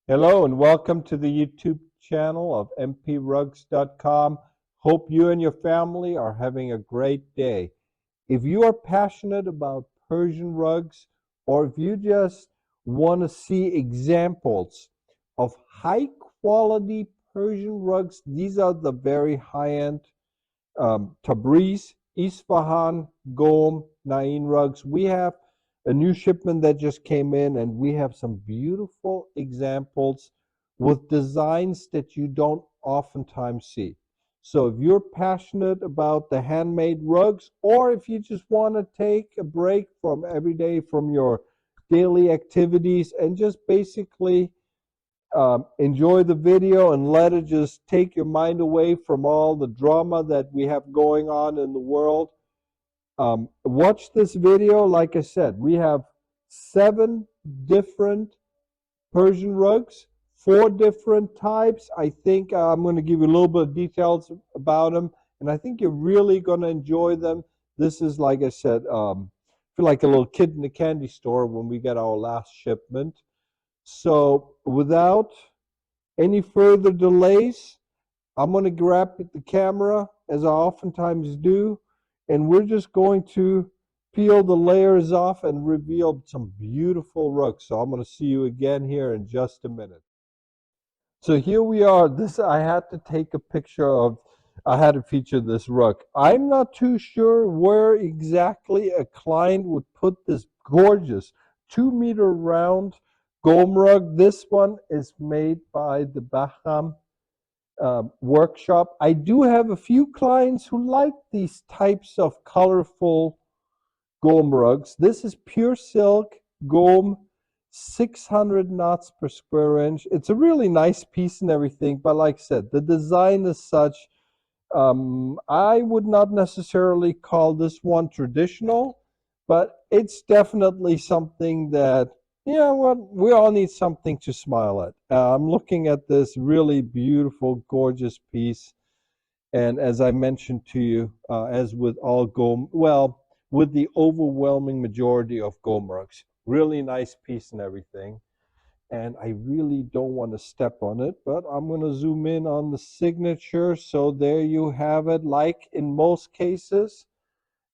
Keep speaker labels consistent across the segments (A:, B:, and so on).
A: Hello and welcome to the YouTube channel of mprugs.com. Hope you and your family are having a great day. If you are passionate about Persian rugs, or if you just want to see examples of high quality Persian rugs, these are the very high-end Tabriz, Isfahan, Gome, Nain rugs. We have a new shipment that just came in, and we have some beautiful examples with designs that you don't oftentimes see. So if you're passionate about the handmade rugs, or if you just want to take a break from every day from your daily activities and just basically enjoy the video and let it just take your mind away from all the drama that we have going on in the world. Watch this video. Like I said, we have 7 different Persian rugs, 4 different types. I think I'm going to give you a little bit of details about them, and I think you're really going to enjoy them. This is, like I said, feel like a little kid in the candy store when we get our last shipment. So without any further delays, I'm going to grab the camera, as I oftentimes do, and we're just going to peel the layers off and reveal some beautiful rugs. So I'm going to see you again here in just a minute. So here we are. I had to take a picture of, I had to feature this rug. I'm not too sure where exactly a client would put this gorgeous 2-meter round Gome rug. This one is made by the Bahram workshop. I do have a few clients who like these types of colorful Gome rugs. This is pure silk Gome, 600 knots per square inch. It's a really nice piece and everything, but like I said, the design is such, I would not necessarily call this one traditional, but it's definitely something that, yeah, well, we all need something to smile at. I'm looking at this really beautiful, gorgeous piece. And as I mentioned to you, as with all Gome, well, with the overwhelming majority of Gome rugs, really nice piece and everything. And I really don't want to step on it, but I'm going to zoom in on the signature. So there you have it. Like in most cases,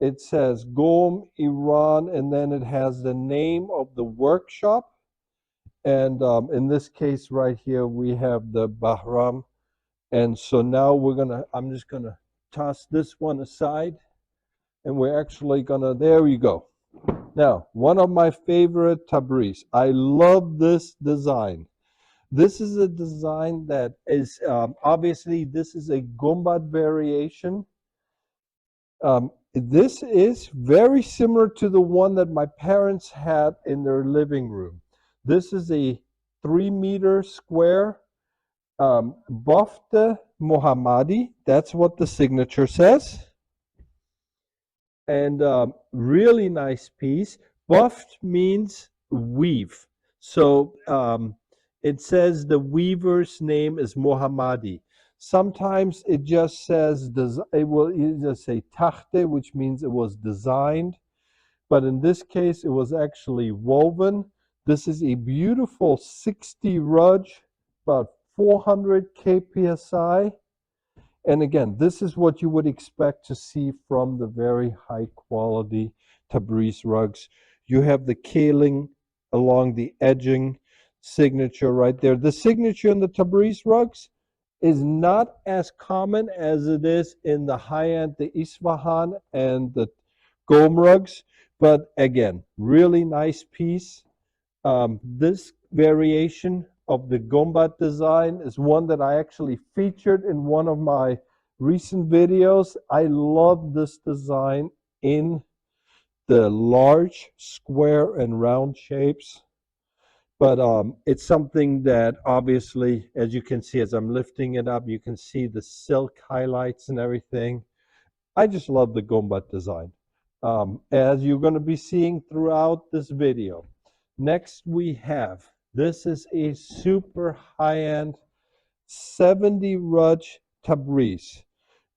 A: it says Gome, Iran, and then it has the name of the workshop. And in this case right here, we have the Bahram. And so now I'm just gonna toss this one aside, and we're actually gonna, there you go. Now, one of my favorite Tabriz. I love this design. This is a design that is, obviously, this is a Gonbad variation. This is very similar to the one that my parents had in their living room. This is a 3-meter square Bafta Ahmady. That's what the signature says. And really nice piece. Buffed means weave. So it says the weaver's name is Ahmady. Sometimes it just says, it will just say tachte, which means it was designed. But in this case, it was actually woven. This is a beautiful 60 rug, about 400 kpsi. And again, this is what you would expect to see from the very high quality Tabriz rugs. You have the caling along the edging signature right there. The signature in the Tabriz rugs is not as common as it is in the high-end, the Isfahan and the Gome rugs. But again, really nice piece. This variation of the Gonbad design is one that I actually featured in one of my recent videos. I love this design in the large, square, and round shapes. But it's something that obviously, as you can see, as I'm lifting it up, you can see the silk highlights and everything. I just love the Gonbad design, as you're going to be seeing throughout this video. Next we have, this is a super high-end 70 rug Tabriz.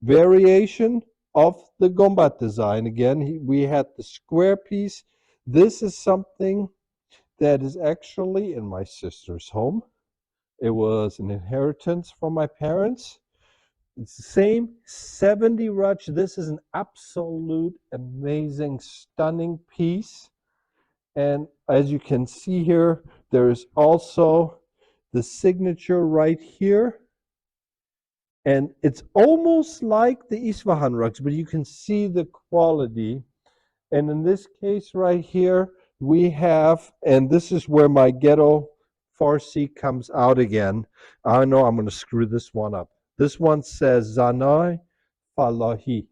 A: Variation of the Gonbad design. Again, we had the square piece. This is something that is actually in my sister's home. It was an inheritance from my parents. It's the same 70 ruch. This is an absolute amazing, stunning piece. And as you can see here, there's also the signature right here. And it's almost like the Isfahan rugs, but you can see the quality. And in this case right here, we have, and this is where my ghetto Farsi comes out again. I know I'm going to screw this one up. This one says Zanai Falahi.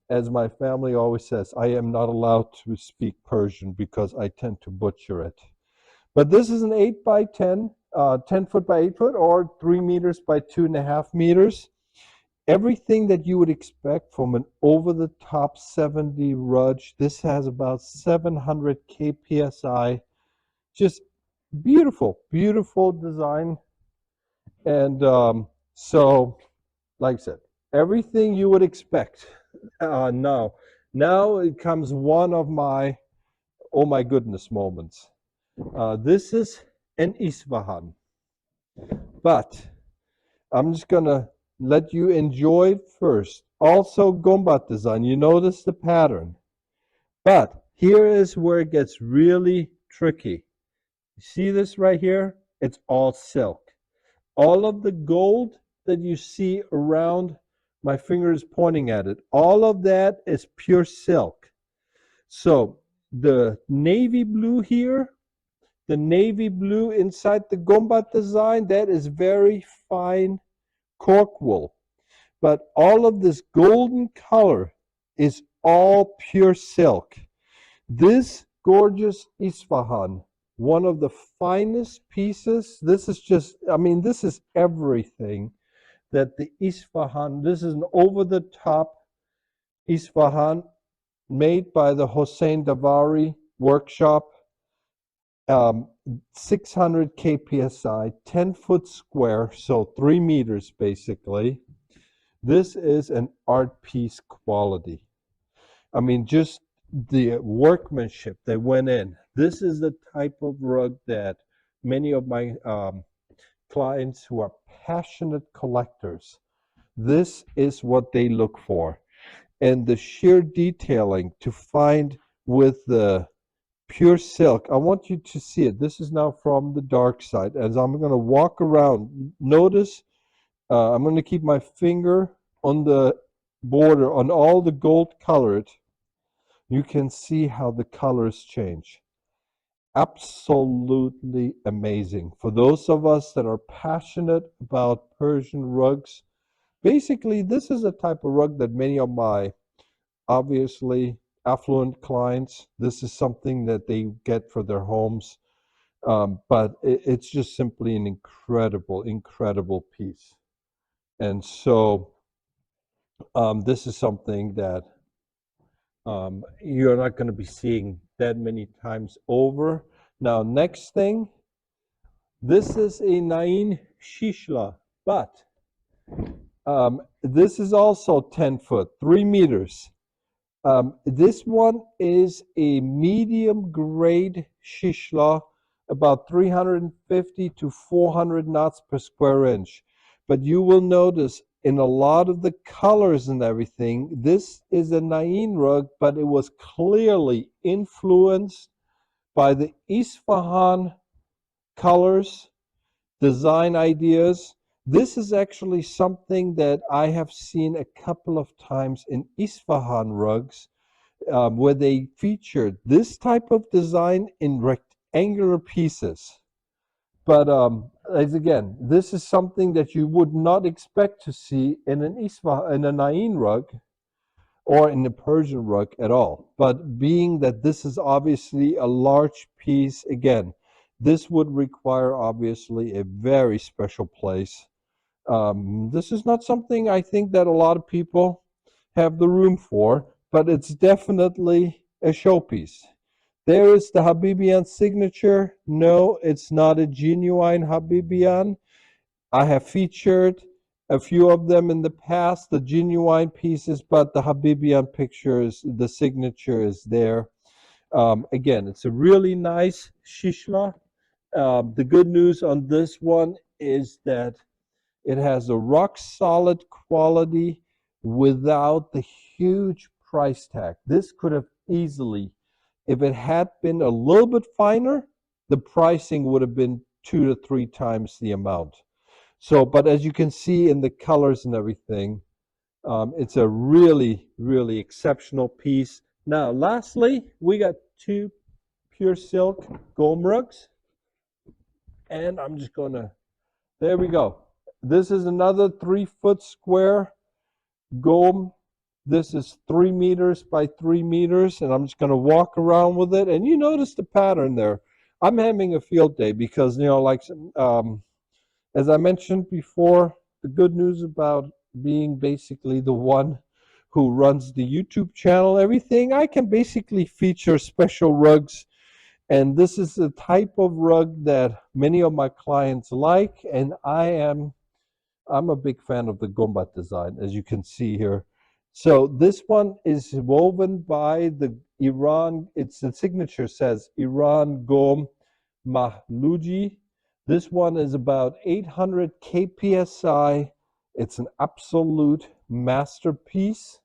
A: As my family always says, I am not allowed to speak Persian because I tend to butcher it. But this is an 8 by 10, 10 foot by 8 foot, or 3 meters by 2.5 meters. Everything that you would expect from an over-the-top 70 rug. This has about 700 kpsi. Just beautiful, beautiful design. And so, like I said, everything you would expect. Now it comes one of my, oh my goodness moments. This is an Isfahan, but I'm just gonna let you enjoy it first. Also Gonbad design, you notice the pattern. But here is where it gets really tricky. You see this right here? It's all silk. All of the gold that you see around, my finger is pointing at it, all of that is pure silk. So the navy blue here, the navy blue inside the Gonbad design, that is very fine cork wool. But all of this golden color is all pure silk. This gorgeous Isfahan, one of the finest pieces. This is just, I mean, this is everything that the Isfahan, this is an over-the-top Isfahan made by the Hossein Davari workshop. 600 kpsi, 10 foot square, so 3 meters basically. This is an art piece quality. I mean, just the workmanship that went in. This is the type of rug that many of my clients who are passionate collectors, this is what they look for. And the sheer detailing to find with the pure silk. I want you to see it. This is now from the dark side. As I'm going to walk around, notice I'm going to keep my finger on the border on all the gold colored. You can see how the colors change. Absolutely amazing. For those of us that are passionate about Persian rugs, basically this is a type of rug that many of my obviously affluent clients, this is something that they get for their homes. But it's just simply an incredible, incredible piece. And so this is something that you're not going to be seeing that many times over. Now, next thing, this is a Nain Shishla, but this is also 10 foot, 3 meters. This one is a medium grade Shishla, about 350 to 400 knots per square inch. But you will notice in a lot of the colors and everything, this is a Nain rug, but it was clearly influenced by the Isfahan colors, design ideas. This is actually something that I have seen a couple of times in Isfahan rugs, where they featured this type of design in rectangular pieces. But as again, this is something that you would not expect to see in an in a Nain rug or in a Persian rug at all. But being that this is obviously a large piece, again, this would require obviously a very special place. This is not something I think that a lot of people have the room for, but it's definitely a showpiece. There is the Habibian signature. No, it's not a genuine Habibian. I have featured a few of them in the past, the genuine pieces, but the Habibian pictures, the signature is there. Again, it's a really nice shishla. The good news on this one is that it has a rock solid quality without the huge price tag. This could have easily, if it had been a little bit finer, the pricing would have been 2 to 3 times the amount. So, but as you can see in the colors and everything, it's a really, really exceptional piece. Now, lastly, we got two pure silk Gome rugs, and I'm just gonna, there we go. This is another 3 foot square Gome. This is 3 meters by 3 meters, and I'm just gonna walk around with it. And you notice the pattern there. I'm having a field day because, like as I mentioned before, the good news about being basically the one who runs the YouTube channel, everything, I can basically feature special rugs. And this is the type of rug that many of my clients like, and I'm a big fan of the Gonbad design, as you can see here. So this one is woven by the Iran, it's the signature says Iran Gome Mahluji. This one is about 800 kpsi. It's an absolute masterpiece.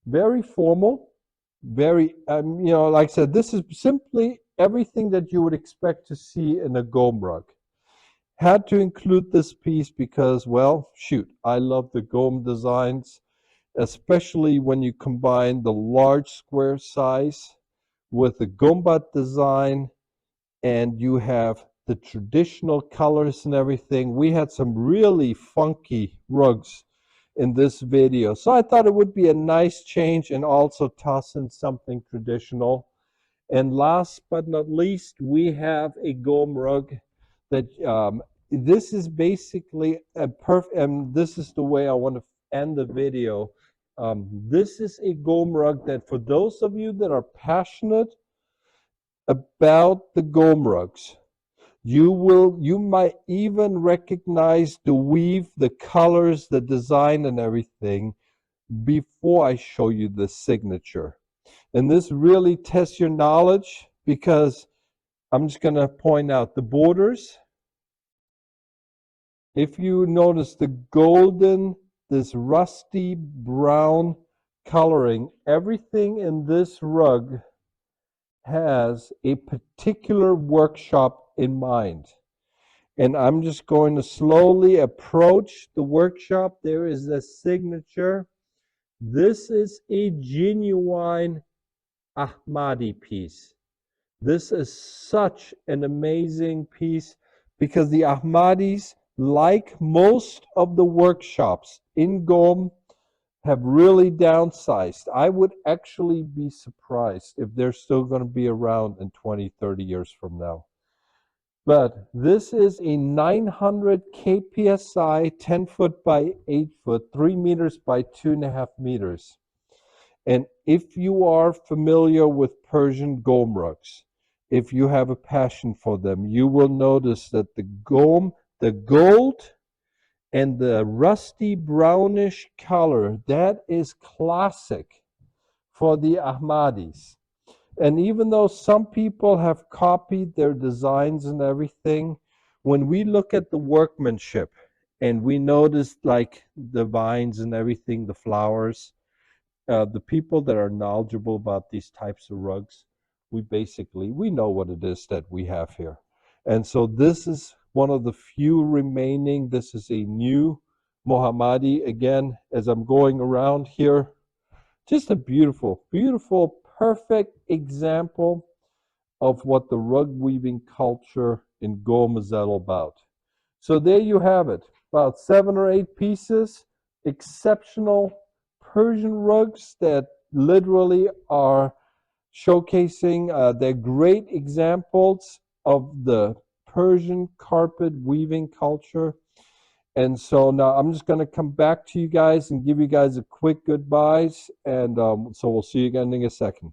A: Very formal, very, like I said, this is simply everything that you would expect to see in a Gome rug. Had to include this piece because, well, shoot, I love the Gome designs, especially when you combine the large square size with the Gonbad design and you have the traditional colors and everything. We had some really funky rugs in this video, so I thought it would be a nice change and also toss in something traditional. And last but not least, we have a Gome rug that this is basically a perfect, and this is the way I want to end the video. This is a Gome rug that for those of you that are passionate about the Gome rugs, you might even recognize the weave, the colors, the design, and everything before I show you the signature. And this really tests your knowledge because I'm just going to point out the borders. If you notice the golden, this rusty brown coloring, everything in this rug has a particular workshop in mind. And I'm just going to slowly approach the workshop. There is a signature. This is a genuine Ahmady piece. This is such an amazing piece because the Ahmadis, like most of the workshops in Gome, have really downsized. I would actually be surprised if they're still going to be around in 20, 30 years from now. But this is a 900 kpsi, 10 foot by 8 foot, 3 meters by 2.5 meters. And if you are familiar with Persian Gome rugs, if you have a passion for them, you will notice that the Gome, the gold and the rusty brownish color, that is classic for the Ahmadis. And even though some people have copied their designs and everything, when we look at the workmanship and we notice like the vines and everything, the flowers, the people that are knowledgeable about these types of rugs, we know what it is that we have here. And so this is one of the few remaining. This is a new Mohammadi. Again, as I'm going around here, just a beautiful, beautiful, perfect example of what the rug weaving culture in Gome is all about. So there you have it, about 7 or 8 pieces, exceptional Persian rugs that literally are showcasing, they're great examples of the Persian carpet weaving culture. And so now I'm just going to come back to you guys and give you guys a quick goodbyes. And so we'll see you again in a second.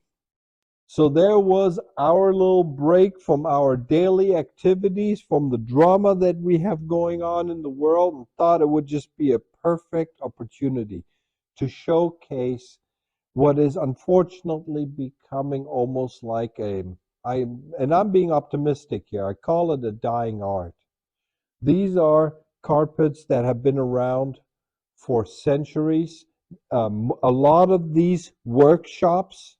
A: So there was our little break from our daily activities, from the drama that we have going on in the world, and thought it would just be a perfect opportunity to showcase what is unfortunately becoming almost like a and I'm being optimistic here. I call it a dying art. These are carpets that have been around for centuries. A lot of these workshops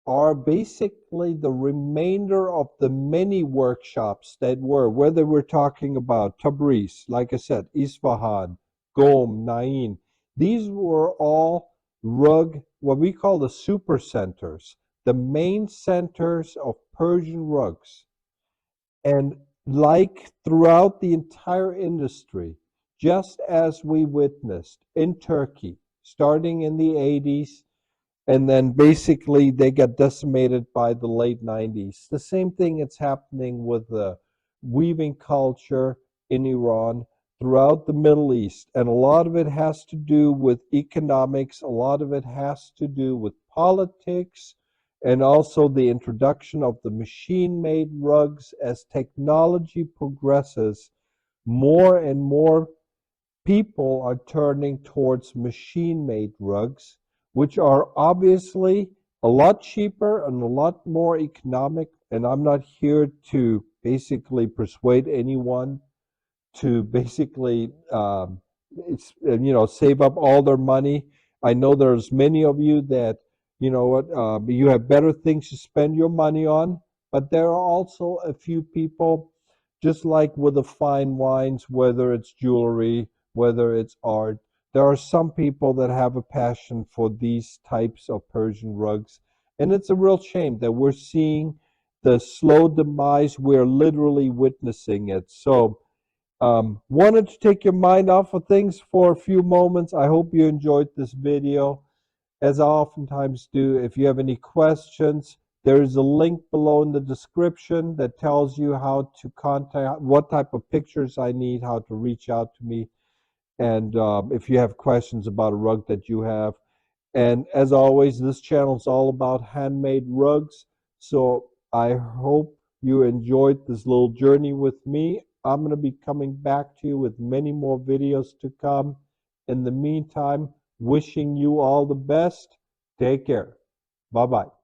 A: are basically the remainder of the many workshops that were, whether we're talking about Tabriz, like I said, Isfahan, Gome, Nain. These were all rug, what we call the super centers, the main centers of Persian rugs. And like throughout the entire industry, just as we witnessed in Turkey, starting in the 80s, and then basically they got decimated by the late 90s. The same thing is happening with the weaving culture in Iran, throughout the Middle East. And a lot of it has to do with economics, a lot of it has to do with politics, and also the introduction of the machine-made rugs. As technology progresses, more and more people are turning towards machine-made rugs, which are obviously a lot cheaper and a lot more economic. And I'm not here to basically persuade anyone to basically save up all their money. I know there's many of you that you have better things to spend your money on, but there are also a few people, just like with the fine wines, whether it's jewelry, whether it's art, there are some people that have a passion for these types of Persian rugs. And it's a real shame that we're seeing the slow demise. We're literally witnessing it. So wanted to take your mind off of things for a few moments. I hope you enjoyed this video. As I oftentimes do, if you have any questions, there is a link below in the description that tells you how to contact, what type of pictures I need, how to reach out to me, and if you have questions about a rug that you have. And as always, this channel is all about handmade rugs. So I hope you enjoyed this little journey with me. I'm going to be coming back to you with many more videos to come. In the meantime, wishing you all the best. Take care. Bye-bye.